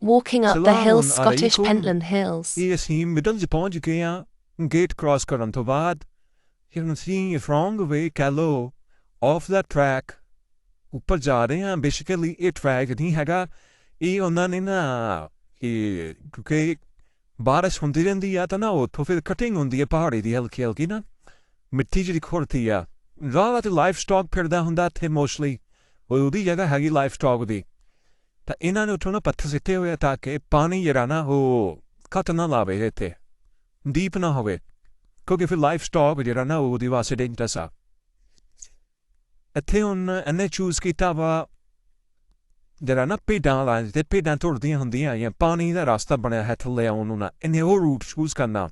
walking up the Salamun hills, Scottish alaikum. Pentland Hills. ਇਹ ਅਸੀਂ middle 'ਚ ਪਹੁੰਚ ਗਏ ਹਾਂ ਗੇਟ ਕ੍ਰਾਸ ਕਰਨ ਤੋਂ ਬਾਅਦ ਹੁਣ ਅਸੀਂ ਰੋਂਗ ਵੇ ਕਹਿ ਲਓ ਆਫ ਦਾ ਟਰੈਕ ਉੱਪਰ ਜਾ ਰਹੇ ਹਾਂ ਬੇਸਿਕਲੀ ਇਹ ਟਰੈਕ ਨਹੀਂ ਹੈਗਾ ਇਹ ਉਹਨਾਂ ਨੇ ਨਾ ਇਹ ਕਿਉਂਕਿ ਬਾਰਿਸ਼ ਹੁੰਦੀ ਰਹਿੰਦੀ ਆ ਤਾਂ ਨਾ ਉੱਥੋਂ ਫਿਰ ਕਟਿੰਗ ਹੁੰਦੀ ਹੈ ਪਹਾੜੀ ਦੀ ਹਲਕੀ ਹਲਕੀ ਨਾ ਮਿੱਟੀ ਜਿਹੜੀ ਖੁਰਦੀ ਆ ਰਾਹ 'ਤੇ ਲਾਈਫ ਸਟਾਕ ਫਿਰਦਾ ਹੁੰਦਾ ਇੱਥੇ ਮੋਸਟਲੀ ਉਹਦੀ ਜਗ੍ਹਾ ਹੈਗੀ ਲਾਈਫ ਸਟਾਕ ਦੀ ਤਾਂ ਇਹਨਾਂ ਨੇ ਉੱਥੋਂ ਨਾ ਪੱਥਰ ਸਿੱਟੇ ਹੋਏ ਆ ਤਾਂ ਕਿ ਪਾਣੀ ਜਿਹੜਾ ਨਾ ਉਹ ਕੱਟ ਨਾ ਲਾਵੇ ਇੱਥੇ ਡੀਪ ਨਾ ਹੋਵੇ ਕਿਉਂਕਿ ਫਿਰ ਲਾਈਫ ਸਟਾਕ ਜਿਹੜਾ ਨਾ ਉਹਦੀ ਵਾਸਤੇ ਡੇਂਜਰਸ ਆ ਇੱਥੇ ਹੁਣ ਇਹਨੇ ਚੂਜ਼ ਕੀਤਾ ਵਾ ਜਿਹੜਾ ਨਾ ਭੇਡਾਂ ਵਾਲਾ ਅਤੇ ਭੇਡਾਂ ਤੁਰਦੀਆਂ ਹੁੰਦੀਆਂ ਜਾਂ ਪਾਣੀ ਦਾ ਰਸਤਾ ਬਣਿਆ ਹੈ ਥੱਲੇ ਆਉਣ ਨੂੰ ਨਾ ਇਹਨੇ ਉਹ ਰੂਟ ਚੂਜ਼ ਕਰਨਾ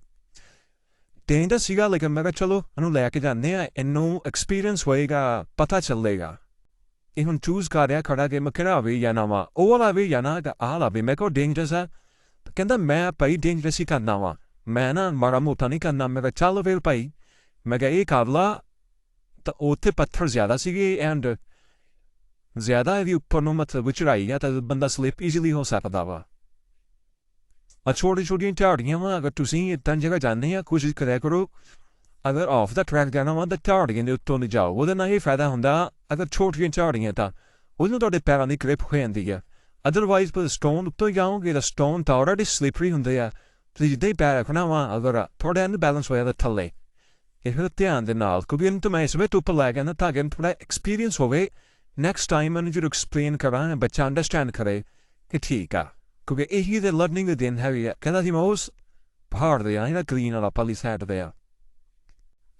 ਡੇਂਜਰਸ ਸੀਗਾ ਲੇਕਿਨ ਮੈਂ ਕਿਹਾ ਚਲੋ ਇਹਨੂੰ ਲੈ ਕੇ ਜਾਂਦੇ ਆ ਇਹਨੂੰ ਐਕਸਪੀਰੀਅੰਸ ਹੋਏਗਾ ਪਤਾ ਚੱਲੇਗਾ ਇਹ ਹੁਣ ਚੂਜ਼ ਕਰ ਰਿਹਾ ਖੜਾ ਕਿ ਮੈਂ ਕਿਹੜਾ ਵੀ ਜਾਂ ਨਾ ਵਾ ਉਹ ਵਾਲਾ ਵੀ ਜਾਂ ਨਾ ਆਹ ਵਾਲਾ ਵੀ ਮੈਂ ਕਿਹਾ ਡੇਂਜਰਸ ਆ ਕਹਿੰਦਾ ਮੈਂ ਭਾਈ ਡੇਂਜਰਸ ਹੀ ਕਰਨਾ ਵਾ ਮੈਂ ਨਾ ਮਾੜਾ ਮੋਟਾ ਨਹੀਂ ਕਰਨਾ ਮੈਂ ਕਿਹਾ ਚੱਲ ਫਿਰ ਭਾਈ ਮੈਂ ਕਿਹਾ ਇਹ ਕਰ ਲਾ ਤਾਂ ਉੱਥੇ ਪੱਥਰ ਜ਼ਿਆਦਾ ਸੀਗੇ ਐਂਡ ਜ਼ਿਆਦਾ ਇਹਦੀ ਉੱਪਰ ਨੂੰ ਮਤਲਬ ਚੜਾਈ ਆ ਤਾਂ ਬੰਦਾ ਸਲਿਪ ਈਜ਼ੀਲੀ ਹੋ ਸਕਦਾ ਵਾ ਛੋਟੀ ਛੋਟੀਆਂ ਝਾੜੀਆਂ ਵਾ ਅਗਰ ਤੁਸੀਂ ਇੱਦਾਂ ਜਗ੍ਹਾ ਜਾਂਦੇ ਆ ਕੋਸ਼ਿਸ਼ ਕਰਿਆ ਕਰੋ ਅਗਰ ਆਫ ਦਾ ਟਰੈਕ ਜਾਣਾ ਵਾ ਤਾਂ ਝਾੜੀਆਂ ਦੇ ਉੱਤੋਂ ਨਹੀਂ ਜਾਓ ਉਹਦੇ ਨਾਲ ਇਹ ਫਾਇਦਾ ਹੁੰਦਾ ਅਗਰ ਛੋਟੀਆਂ ਝਾੜੀਆਂ ਤਾਂ ਉਹਨੂੰ ਤੁਹਾਡੇ ਪੈਰਾਂ ਦੀ ਗ੍ਰਿਪ ਹੋ ਜਾਂਦੀ ਆ ਅਦਰਵਾਈਜ਼ ਪਰ ਸਟੋਨ ਉੱਤੋਂ ਜਾਓਗੇ ਤਾਂ ਸਟੋਨ ਤਾਂ ਆਲਰੇਡੀ ਸਲਿਪਰੀ ਹੁੰਦੇ ਆ ਤੁਸੀਂ ਜਿੱਦਾਂ ਹੀ ਪੈਰ ਰੱਖਣਾ ਵਾ ਅਗਰ ਥੋੜ੍ਹਾ ਅਨਬੈਲੈਂਸ ਹੋਇਆ ਤਾਂ ਥੱਲੇ ਇਹ ਫਿਰ ਧਿਆਨ ਦੇ ਨਾਲ ਕਿਉਂਕਿ ਇਹਨੂੰ ਤਾਂ ਮੈਂ ਇਸ ਵੇਲੇ ਉੱਪਰ ਲੈ ਗਿਆ ਨਾ ਤਾਂ ਕਿ ਥੋੜ੍ਹਾ ਐਕਸਪੀਰੀਅੰਸ ਹੋਵੇ ਨੈਕਸਟ ਟਾਈਮ ਮੈਨੂੰ ਜਦੋਂ ਐਕਸਪਲੇਨ ਕਰਾਂ ਬੱਚਾ ਅੰਡਰਸਟੈਂਡ ਕਰੇ ਕਿ ਠੀਕ ਆ ਕਿਉਂਕਿ ਇਹੀ ਦੇ ਲਰਨਿੰਗ ਦੇ ਦਿਨ ਹੈਗੇ ਆ ਕਹਿੰਦਾ ਸੀ ਮੈਂ ਉਸ ਪਹਾੜ ਦੇ ਆ ਜਿਹੜਾ ਗ੍ਰੀਨ ਵਾਲਾ ਪਰਲੀ ਸਾਈਡ ਦੇ ਆ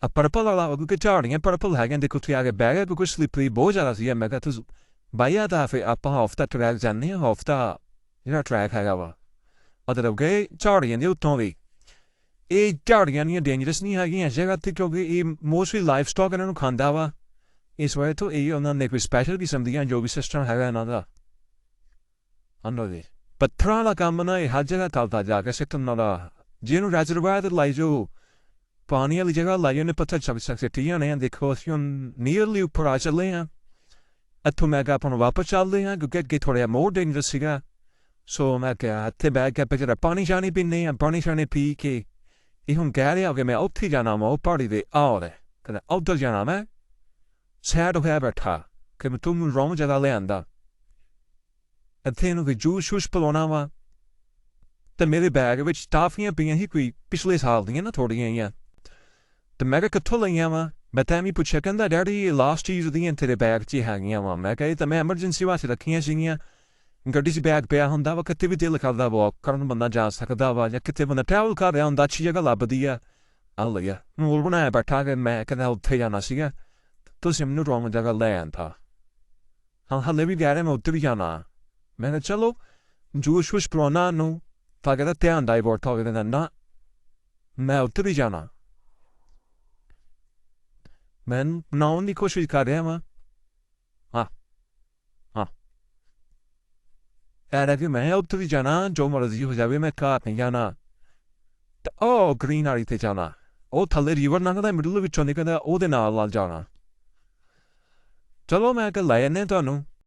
ਪਰਪਲ ਵਾਲਾ ਕਿਉਂਕਿ ਝਾੜੀਆਂ ਪਰਪਲ ਹੈਗੇ ਦੇਖੋ ਤੁਸੀਂ ਆ ਕੇ ਬਹਿ ਗਏ ਕਿਉਂਕਿ ਸਲਿਪਰੀ ਬਹੁਤ ਜ਼ਿਆਦਾ ਸੀ ਮੈਂ ਕਿਹਾ ਤੁਸੀਂ ਬਾਈਆ ਤਾਂ ਫਿਰ ਆਪਾਂ ਹਾਫ ਦਾ ਟਰੈਕ ਜਾਂਦੇ ਹਾਂ ਹਾਫ ਦਾ ਜਿਹੜਾ ਟਰੈਕ ਹੈਗਾ ਵਾ ਅਦਰ ਗਏ ਝਾੜੀਆਂ ਦੇ ਉੱਤੋਂ ਵੀ ਇਹ ਝਾੜੀਆਂ ਨਹੀਂ ਡੇਂਜਰਸ ਨਹੀਂ ਹੈਗੀਆਂ ਜਗ੍ਹਾ 'ਤੇ ਕਿਉਂਕਿ ਇਹ ਮੋਸਟਲੀ ਲਾਈਫ ਸਟਾਕ ਇਹਨਾਂ ਨੂੰ ਖਾਂਦਾ ਵਾ ਇਸ ਵਜ੍ਹਾ ਤੋਂ ਇਹ ਉਹਨਾਂ ਨੇ ਕੋਈ ਸਪੈਸ਼ਲ ਕਿਸਮ ਦੀਆਂ ਜੋ ਵੀ ਸਿਸਟਮ ਹੈਗਾ ਇਹਨਾਂ ਦਾ ਅੰਦਰ ਦੇ ਪੱਥਰਾਂ ਦਾ ਕੰਮ ਨਾ ਇਹ ਹਰ ਜਗ੍ਹਾ ਚੱਲਦਾ ਜਾ ਕੇ ਸਿੱਟਣ ਵਾਲਾ ਜਿਹਨੂੰ ਰੈਜ਼ਰਵਾਇਰ ਦੇ ਲਾਈ ਜੋ ਪਾਣੀ ਵਾਲੀ ਜਗ੍ਹਾ ਲਾਈ ਉਹਨੇ ਪੱਥਰ ਛੱਡ ਸਿੱਟੀਆਂ ਨੇ ਦੇਖੋ ਅਸੀਂ ਹੁਣ ਨੀਅਰਲੀ ਉੱਪਰ ਆ ਚੱਲੇ ਹਾਂ ਇੱਥੋਂ ਮੈਂ ਕਿਹਾ ਆਪਾਂ ਨੂੰ ਵਾਪਸ ਚੱਲਦੇ ਹਾਂ ਕਿਉਂਕਿ ਅੱਗੇ ਥੋੜ੍ਹਾ ਮੋਰ ਡੇਂਜਰਸ ਸੀਗਾ ਸੋ ਮੈਂ ਕਿਹਾ ਇੱਥੇ ਬੈਠ ਕੇ ਜਿਹੜਾ ਪਾਣੀ ਸ਼ਾਣੀ ਪੀਂਦੇ ਹਾਂ ਪਾਣੀ ਸ਼ਾਣੀ ਪੀ ਕੇ ਇਹ ਹੁਣ ਕਹਿ ਰਿਹਾ ਕਿ ਮੈਂ ਉੱਥੇ ਜਾਣਾ ਵਾ ਉਹ ਪਹਾੜੀ ਦੇ ਆਉਰ ਹੈ ਕਹਿੰਦਾ ਉੱਧਰ ਜਾਣਾ ਮੈਂ ਸੈਡ ਹੋਇਆ ਬੈਠਾ ਕਿ ਮੈਂ ਤੁਹਾਨੂੰ ਰੋਂਗ ਜਗ੍ਹਾ ਲਿਆਂਦਾ ਇੱਥੇ ਇਹਨੂੰ ਵੀ ਜੂਸ ਸ਼ੂਸ ਪਿਲਾਉਣਾ ਵਾ ਅਤੇ ਮੇਰੇ ਬੈਗ ਵਿੱਚ ਟਾਫੀਆਂ ਪਈਆਂ ਸੀ ਕੋਈ ਪਿਛਲੇ ਸਾਲ ਦੀਆਂ ਨਾ ਥੋੜ੍ਹੀਆਂ ਜਿਹੀਆਂ ਅਤੇ ਮੈਂ ਕਿਹਾ ਕਿੱਥੋਂ ਲਈਆਂ ਵਾ ਮੈਂ ਤਾਂ ਐਵੇਂ ਪੁੱਛਿਆ ਕਹਿੰਦਾ ਡੈਡੀ ਇਹ ਲਾਸਟ ਚੀਜ਼ ਦੀਆਂ ਤੇਰੇ ਬੈਗ 'ਚ ਹੀ ਹੈਗੀਆਂ ਵਾ ਮੈਂ ਕਿਹਾ ਇਹ ਤਾਂ ਮੈਂ ਐਮਰਜੈਂਸੀ ਵਾਸਤੇ ਰੱਖੀਆਂ ਸੀਗੀਆਂ ਗੱਡੀ 'ਚ ਬੈਗ ਪਿਆ ਹੁੰਦਾ ਵਾ ਕਿਤੇ ਵੀ ਦਿਲ ਕਰਦਾ ਵਾਕ ਕਰਨ ਬੰਦਾ ਜਾ ਸਕਦਾ ਵਾ ਜਾਂ ਕਿਤੇ ਬੰਦਾ ਟਰੈਵਲ ਕਰ ਰਿਹਾ ਹੁੰਦਾ ਅੱਛੀ ਜਗ੍ਹਾ ਲੱਭਦੀ ਆ ਆ ਲਿਆ ਮੂਲ ਬਣਾਇਆ ਬੈਠਾ ਕਿ ਮੈਂ ਕਹਿੰਦਾ ਉੱਥੇ ਜਾਣਾ ਸੀਗਾ ਤੁਸੀਂ ਮੈਨੂੰ ਰੋਂਗ ਜਗ੍ਹਾ ਲੈ ਆਂਦਾ ਹਾਂ ਹਾਲੇ ਵੀ ਕਹਿ ਰਹੇ ਮੈਂ ਉੱਥੇ ਵੀ ਜਾਣਾ ਮੈਂ ਕਿਹਾ ਚਲੋ ਜੂਸ ਸ਼ੂਸ ਪਿਲਾਉਣਾ ਨੂੰ ਤਾਂ ਕਹਿੰਦਾ ਧਿਆਨ ਡਾਈਵਰਟ ਹੋ ਗਿਆ ਨਾ ਮੈਂ ਉੱਥੇ ਵੀ ਜਾਣਾ ਮੈਂ ਬਣਾਉਣ ਦੀ ਕੋਸ਼ਿਸ਼ ਕਰ ਰਿਹਾ ਵਾਂ ਐਰਾ ਕਿ ਮੈਂ ਉੱਥੇ ਵੀ ਜਾਣਾ ਜੋ ਮਰਜ਼ੀ ਹੋ ਜਾਵੇ ਮੈਂ ਘਰ ਨਹੀਂ ਜਾਣਾ ਤਾਂ ਉਹ ਗ੍ਰੀਨ ਵਾਲੀ 'ਤੇ ਜਾਣਾ ਉਹ ਥੱਲੇ ਰਿਵਰ ਲੰਘਦਾ ਮਿਡਲ ਵਿੱਚੋਂ ਨਿਕਲਦਾ ਉਹਦੇ ਨਾਲ ਜਾਣਾ ਚਲੋ ਮੈਂ ਕਿ ਲੈ ਜਾਂਦੇ ਤੁਹਾਨੂੰ